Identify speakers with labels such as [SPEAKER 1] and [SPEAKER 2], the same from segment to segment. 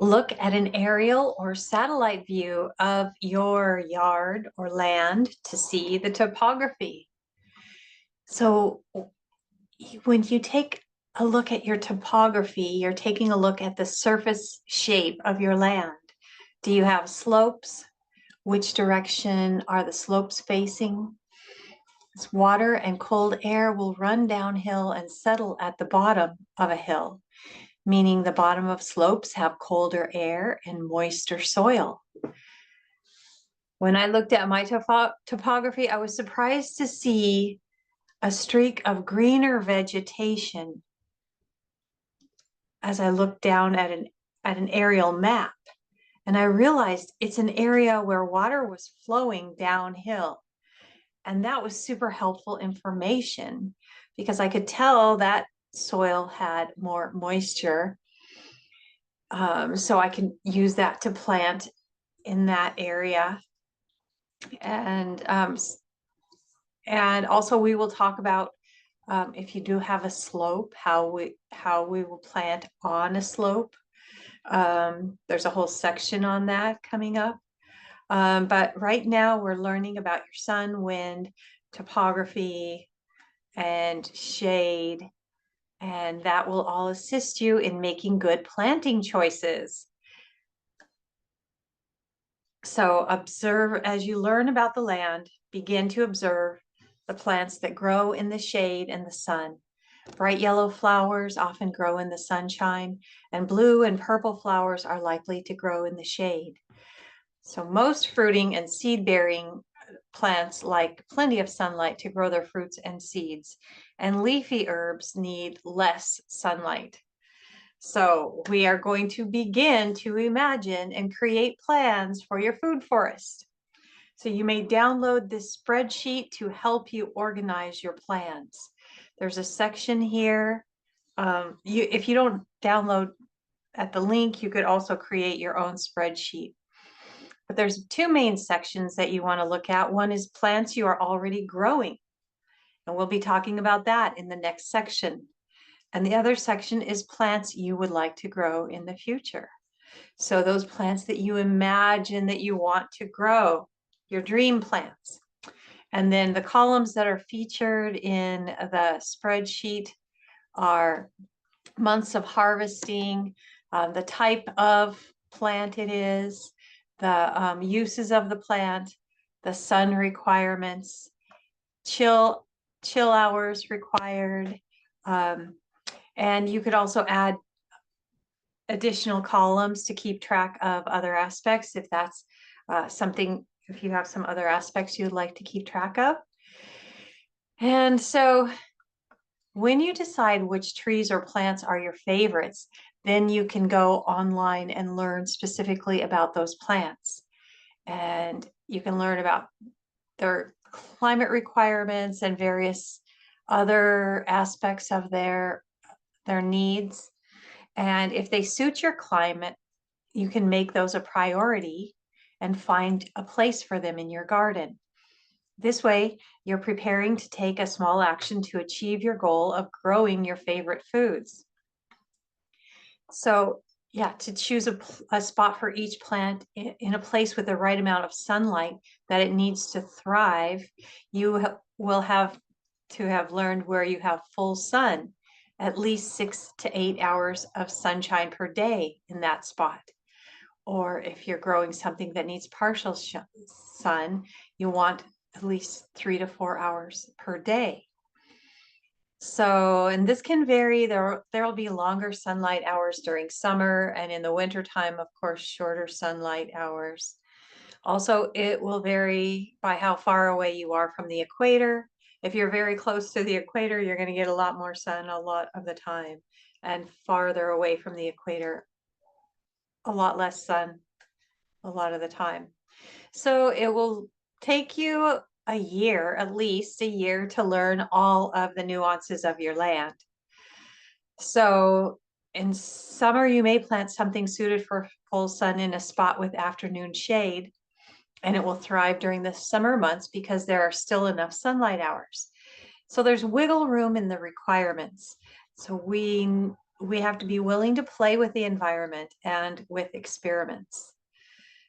[SPEAKER 1] Look at an aerial or satellite view of your yard or land to see the topography. So when you take a look at your topography, you're taking a look at the surface shape of your land. Do you have slopes? Which direction are the slopes facing? Water and cold air will run downhill and settle at the bottom of a hill, meaning the bottom of slopes have colder air and moister soil. When I looked at my topography, I was surprised to see a streak of greener vegetation as I looked down at an aerial map. And I realized it's an area where water was flowing downhill. And that was super helpful information because I could tell that soil had more moisture. So I can use that to plant in that area. And also we will talk about if you do have a slope, how we will plant on a slope. There's a whole section on that coming up. But right now we're learning about your sun, wind, topography, and shade, and that will all assist you in making good planting choices. So observe as you learn about the land, begin to observe the plants that grow in the shade and the sun. Bright yellow flowers often grow in the sunshine, and blue and purple flowers are likely to grow in the shade. So most fruiting and seed-bearing plants like plenty of sunlight to grow their fruits and seeds, and leafy herbs need less sunlight. So we are going to begin to imagine and create plans for your food forest. So you may download this spreadsheet to help you organize your plans. There's a section here. If you don't download at the link, you could also create your own spreadsheet. But there's two main sections that you want to look at. One is plants you are already growing, and we'll be talking about that in the next section. And the other section is plants you would like to grow in the future. So those plants that you imagine that you want to grow, your dream plants. And then the columns that are featured in the spreadsheet are months of harvesting, the type of plant it is, the uses of the plant, the sun requirements, chill hours required, and you could also add additional columns to keep track of other aspects if that's something, if you have some other aspects you'd like to keep track of. And so when you decide which trees or plants are your favorites, then you can go online and learn specifically about those plants. And you can learn about their climate requirements and various other aspects of their needs. And if they suit your climate, you can make those a priority and find a place for them in your garden. This way, you're preparing to take a small action to achieve your goal of growing your favorite foods. So yeah, to choose a spot for each plant in a place with the right amount of sunlight that it needs to thrive, you will have to have learned where you have full sun, at least 6 to 8 hours of sunshine per day in that spot. Or if you're growing something that needs partial sun, you want at least 3 to 4 hours per day. So, and this can vary. There will be longer sunlight hours during summer, and in the wintertime, of course, shorter sunlight hours. Also, it will vary by how far away you are from the equator. If you're very close to the equator, you're going to get a lot more sun a lot of the time, and farther away from the equator, a lot less sun a lot of the time. So it will take you a year, at least a year, to learn all of the nuances of your land. So in summer, you may plant something suited for full sun in a spot with afternoon shade, and it will thrive during the summer months because there are still enough sunlight hours. So there's wiggle room in the requirements. So we we have to be willing to play with the environment and with experiments.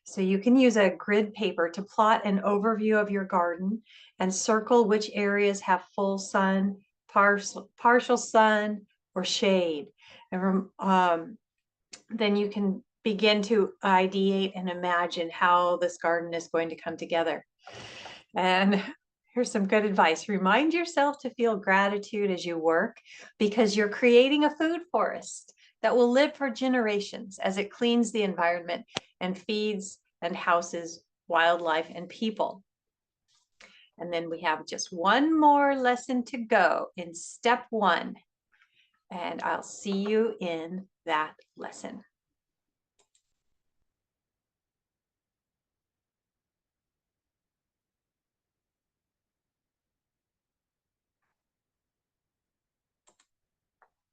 [SPEAKER 1] So you can use a grid paper to plot an overview of your garden and circle which areas have full sun, partial sun, or shade. And then you can begin to ideate and imagine how this garden is going to come together. And here's some good advice. Remind yourself to feel gratitude as you work, because you're creating a food forest that will live for generations as it cleans the environment and feeds and houses wildlife and people. And then we have just one more lesson to go in step 1. And I'll see you in that lesson.